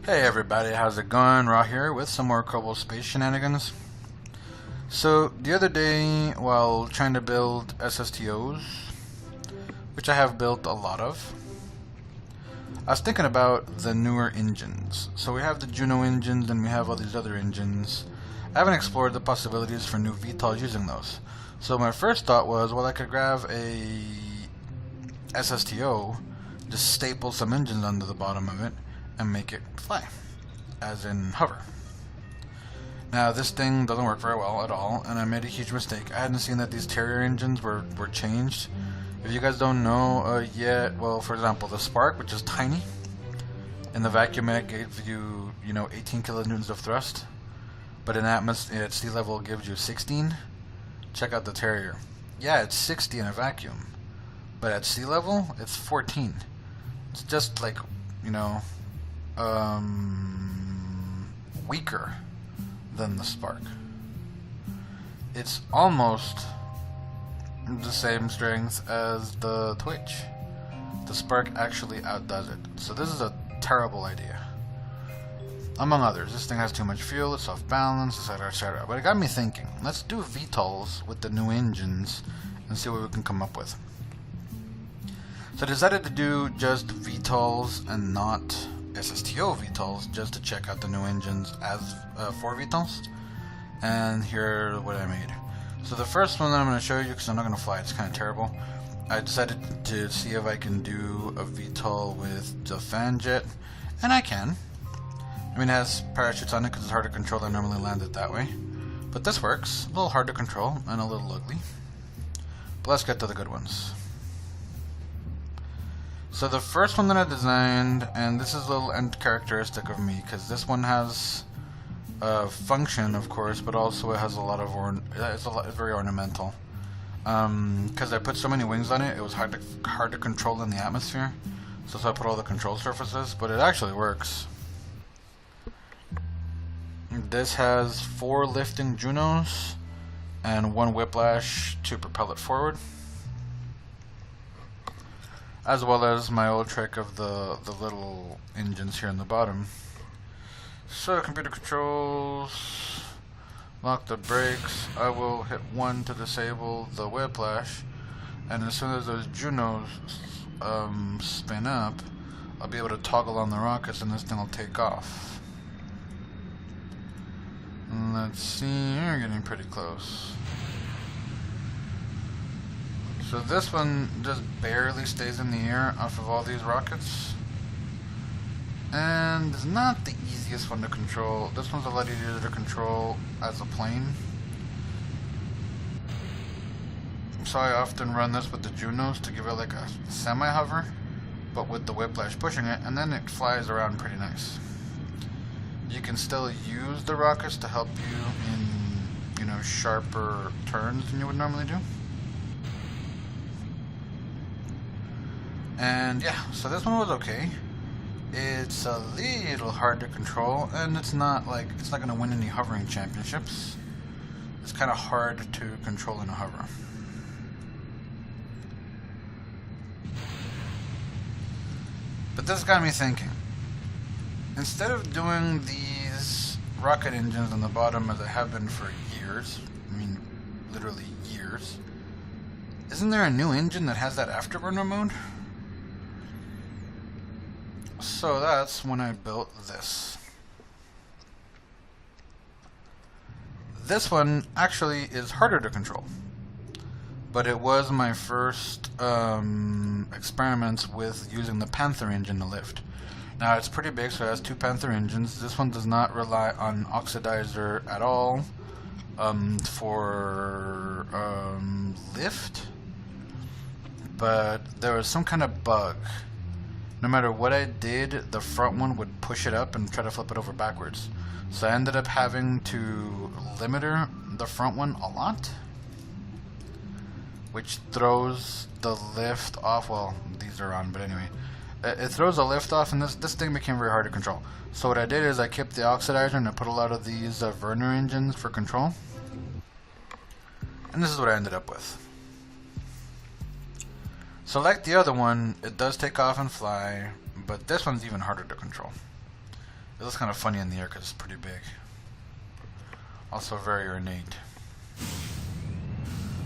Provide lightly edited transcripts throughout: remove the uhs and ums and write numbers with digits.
Hey everybody, how's it going? Raw here with some more Kerbal space shenanigans. So the other day, while trying to build SSTOs, which I have built a lot of, I was thinking about the newer engines. So we have the Juno engines and we have all these other engines. I haven't explored the possibilities for new VTOLs using those. So my first thought was, well, I could grab a SSTO, just staple some engines under the bottom of it, and make it fly, as in hover. Now this thing doesn't work very well at all, and I made a huge mistake. I hadn't seen that these Terrier engines were changed. If you guys don't know yet, well, for example, the Spark, which is tiny, in the vacuum it gives you, 18 kilonewtons of thrust, but in atmosphere at sea level it gives you 16. Check out the Terrier. Yeah, it's 60 in a vacuum, but at sea level it's 14. It's just like, weaker than the Spark. It's almost the same strength as the Twitch. The Spark actually outdoes it. So this is a terrible idea. Among others, this thing has too much fuel, it's off balance, etc, etc. But it got me thinking, let's do VTOLs with the new engines and see what we can come up with. So I decided to do just VTOLs and not SSTO VTOLs, just to check out the new engines as for VTOLs. And here what I made. So the first one that I'm going to show you, because I'm not going to fly, it's kind of terrible. I decided to see if I can do a VTOL with the fan jet, and I can. I mean, it has parachutes on it because it's hard to control. I normally land it that way, but this works. A little hard to control and a little ugly. But let's get to the good ones. So the first one that I designed, and this is a little characteristic of me, because this one has function, of course, but also it has a lot of it's very ornamental. Because I put so many wings on it, it was hard to control in the atmosphere. So I put all the control surfaces, but it actually works. This has 4 lifting Junos and 1 whiplash to propel it forward, as well as my old trick of the little engines here in the bottom. So computer controls, lock the brakes. I will hit 1 to disable the whiplash, and as soon as those Junos spin up, I'll be able to toggle on the rockets and this thing will take off. Let's see, we're getting pretty close. So this one just barely stays in the air off of all these rockets, and it's not the easiest one to control. This one's a lot easier to control as a plane. So I often run this with the Junos to give it like a semi-hover, but with the whiplash pushing it, and then it flies around pretty nice. You can still use the rockets to help you in, sharper turns than you would normally do. And yeah, so this one was okay. It's a little hard to control, and it's not going to win any hovering championships. It's kind of hard to control in a hover. But this got me thinking. Instead of doing these rocket engines on the bottom as I have been for years, I mean literally years, isn't there a new engine that has that afterburner mode? So that's when I built this. This one actually is harder to control, but it was my first experiments with using the Panther engine to lift. Now it's pretty big, so it has 2 Panther engines. This one does not rely on oxidizer at all for lift, but there was some kind of bug. No matter what I did, the front one would push it up and try to flip it over backwards. So I ended up having to limiter the front one a lot, which throws the lift off. Well, these are on, but anyway. It throws the lift off, and this thing became very hard to control. So what I did is I kept the oxidizer, and I put a lot of these Werner engines for control. And this is what I ended up with. So like the other one, it does take off and fly, but this one's even harder to control. It looks kind of funny in the air because it's pretty big. Also very ornate.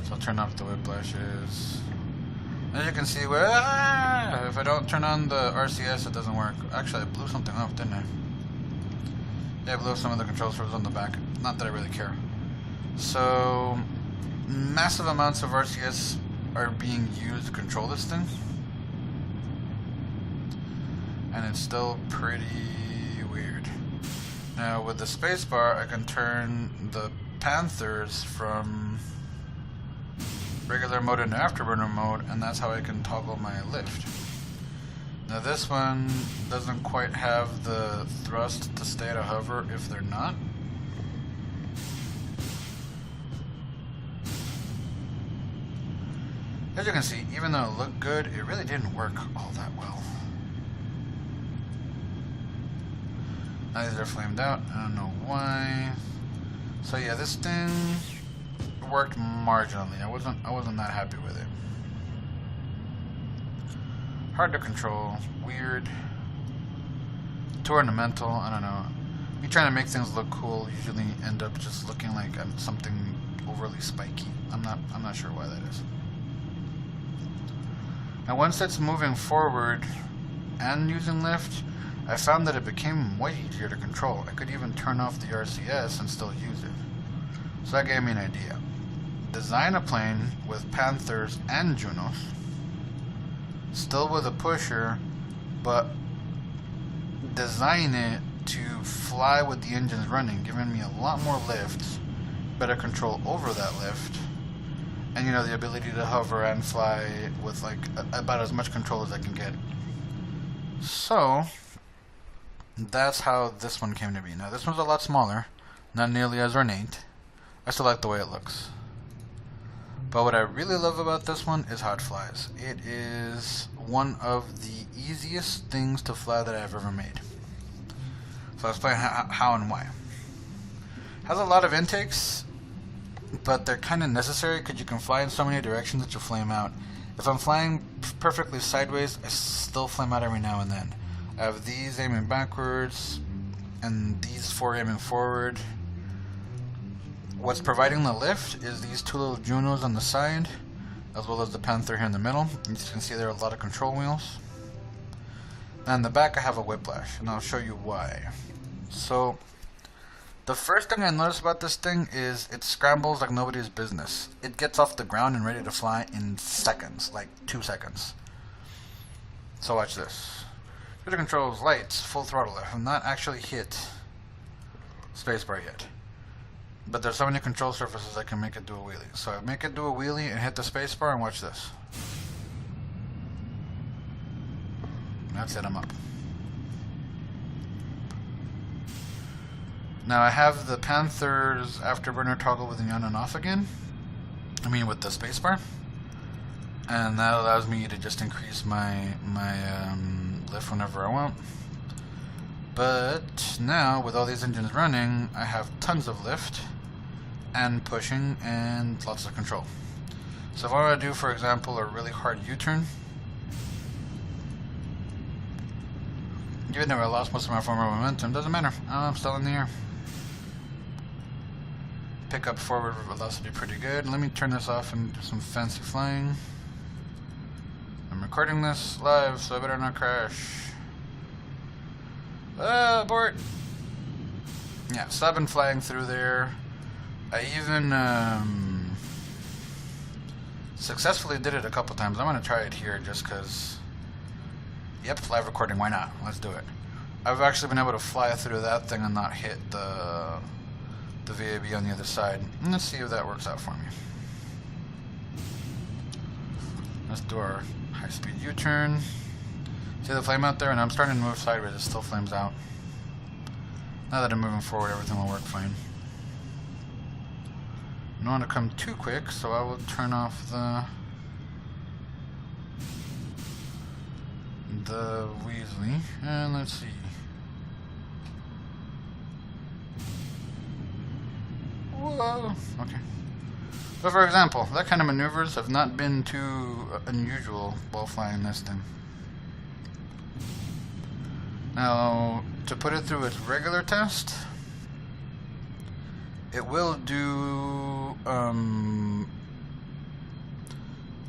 So I'll turn off the whiplashes. As you can see, if I don't turn on the RCS, it doesn't work. Actually, I blew something up, didn't I? Yeah, I blew up some of the control surfaces on the back. Not that I really care. So, massive amounts of RCS are being used to control this thing. And it's still pretty weird. Now, with the spacebar, I can turn the Panthers from regular mode into afterburner mode, and that's how I can toggle my lift. Now this one doesn't quite have the thrust to stay at a hover if they're not. As you can see, even though it looked good, it really didn't work all that well. Now these are flamed out, I don't know why. So yeah, this thing worked marginally. I wasn't that happy with it. Hard to control, weird, too ornamental. I don't know. Me trying to make things look cool usually end up just looking like something overly spiky. I'm not sure why that is. Now once it's moving forward and using lift, I found that it became way easier to control. I could even turn off the RCS and still use it. So that gave me an idea. Design a plane with Panthers and Junos, still with a pusher, but design it to fly with the engines running, giving me a lot more lift, better control over that lift, and you know, the ability to hover and fly with like about as much control as I can get. So that's how this one came to be. Now this one's a lot smaller, not nearly as ornate. I still like the way it looks. But what I really love about this one is how it flies. It is one of the easiest things to fly that I've ever made. So I'll explain how and why. It has a lot of intakes, but they're kind of necessary because you can fly in so many directions that you flame out. If I'm flying perfectly sideways, I still flame out every now and then. I have these aiming backwards, and these four aiming forward. What's providing the lift is these two little Junos on the side, as well as the Panther here in the middle. As you can see, there are a lot of control wheels. And in the back I have a whiplash, and I'll show you why. So, the first thing I notice about this thing is it scrambles like nobody's business. It gets off the ground and ready to fly in seconds, like 2 seconds. So watch this. Shooter controls, lights, full throttle. I have not actually hit spacebar yet. But there's so many control surfaces I can make it do a wheelie. So I make it do a wheelie and hit the spacebar and watch this. That's it, I'm up. Now I have the Panther's afterburner toggle with the on and off again. I mean with the spacebar. And that allows me to just increase my lift whenever I want. But now with all these engines running, I have tons of lift and pushing and lots of control. So if I want to do, for example, a really hard U-turn, even though I lost most of my forward momentum, doesn't matter. I'm still in the air. Pick up forward velocity pretty good. Let me turn this off and do some fancy flying. I'm recording this live, so I better not crash. Abort! Yeah, so I've been flying through there. I even successfully did it a couple times. I'm going to try it here just because, yep, live recording, why not? Let's do it. I've actually been able to fly through that thing and not hit the VAB on the other side. And let's see if that works out for me. Let's do our high-speed U-turn. See the flame out there? And I'm starting to move sideways, it still flames out. Now that I'm moving forward, everything will work fine. I don't want to come too quick, so I will turn off the Weasley. And let's see. Whoa! Okay. So for example, that kind of maneuvers have not been too unusual while flying this thing. Now, to put it through its regular test, it will do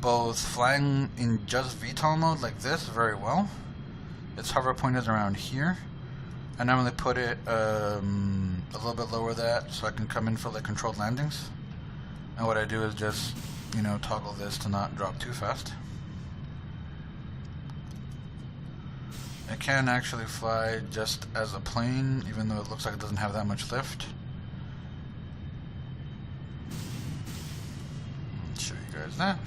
both flying in just VTOL mode like this very well. Its hover point is around here. I normally put it a little bit lower that so I can come in for like controlled landings. And what I do is just, you know, toggle this to not drop too fast. It can actually fly just as a plane, even though it looks like it doesn't have that much lift. Let's show you guys that.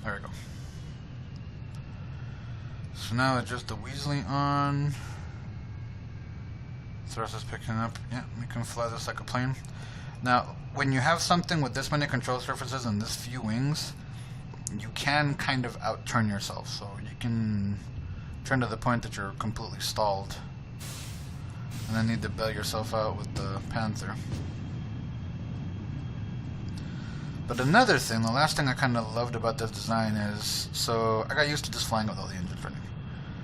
There we go. So now it's just the Weasley on. Thrust is picking up. Yeah, we can fly this like a plane. Now, when you have something with this many control surfaces and this few wings, you can kind of out-turn yourself. So you can turn to the point that you're completely stalled and then need to bail yourself out with the Panther. But another thing, the last thing I kind of loved about this design is, so I got used to just flying with all the engines running.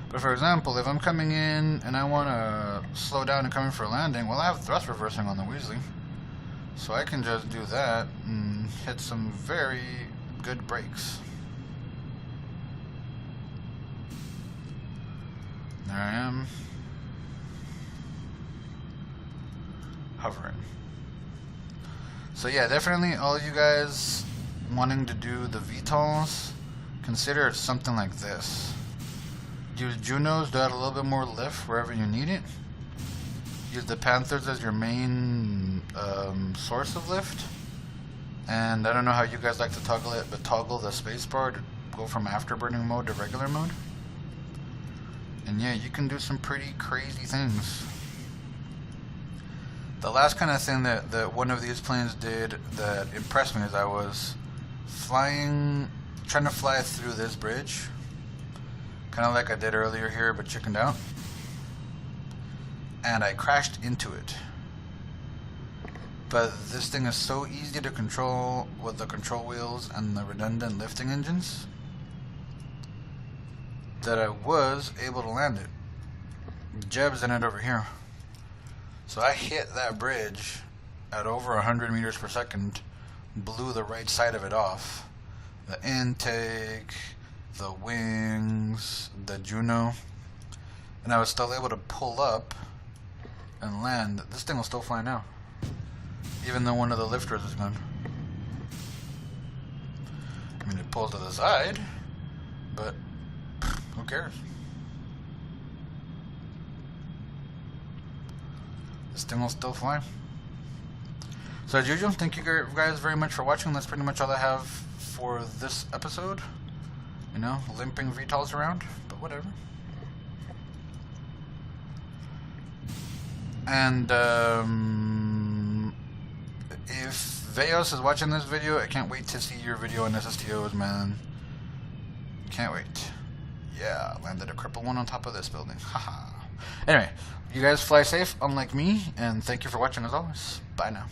But for example, if I'm coming in and I want to slow down and come in for a landing, well, I have thrust reversing on the Weasley. So I can just do that and hit some very good brakes. There I am. Hovering. So yeah, definitely all you guys wanting to do the VTOLs, consider it something like this. Use Junos to add a little bit more lift wherever you need it. Use the Panthers as your main source of lift. And I don't know how you guys like to toggle it, but toggle the spacebar to go from afterburning mode to regular mode. And yeah, you can do some pretty crazy things. The last kind of thing that one of these planes did that impressed me is I was trying to fly through this bridge. Kind of like I did earlier here, but chickened out. And I crashed into it. But this thing is so easy to control with the control wheels and the redundant lifting engines that I was able to land it. Jeb's in it over here. So I hit that bridge at over 100 meters per second, blew the right side of it off. The intake, the wings, the Juno, and I was still able to pull up and land. This thing will still fly now, even though one of the lifters is gone. I mean, it pulls to the side, but who cares? This thing will still fly. So as usual, thank you guys very much for watching. That's pretty much all I have for this episode. You know, limping VTOLs around, but whatever. And if Veos is watching this video, I can't wait to see your video on SSTOs, man. Can't wait. Yeah, landed a cripple one on top of this building. Haha. Anyway, you guys fly safe, unlike me, and thank you for watching as always. Bye now.